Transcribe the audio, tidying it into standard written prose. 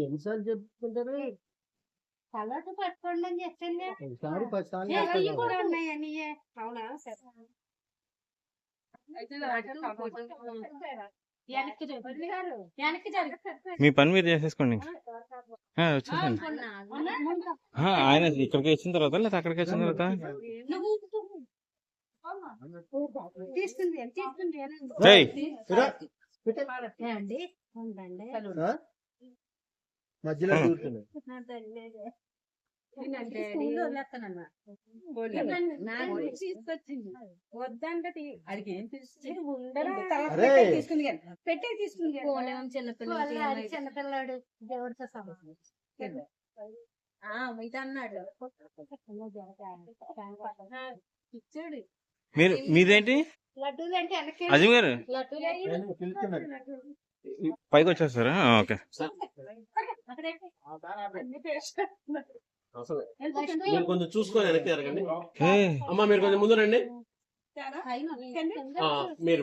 ఎన్నిసార్లు చెప్పుకుంటారు కలర్ పట్టుకోండి అని చెప్పండి. ఈసారి 10 సార్లు కూడా ఉన్నాయని. అవునా సరే మీ పని మీరు చేసేసుకోండి. వచ్చేసండి. ఆయన ఇక్కడికి వచ్చిన తర్వాత లేదా అక్కడికి వచ్చిన తర్వాత మధ్యలో వద్దంటే పెట్టే తీసుకుంది. చిన్నపిల్లాడు దేవుడితో సమానం ఇది అన్నాడు. ఇచ్చాడు. మీదేంటి లడ్డూలు అంటే అజయ్ గారు పైకి వచ్చేస్తారా? ఓకే. మీరు కొంచెం చూసుకొని వెనక్కి జరగండి. అమ్మా మీరు కొంచెం ముందు రండి. మీరు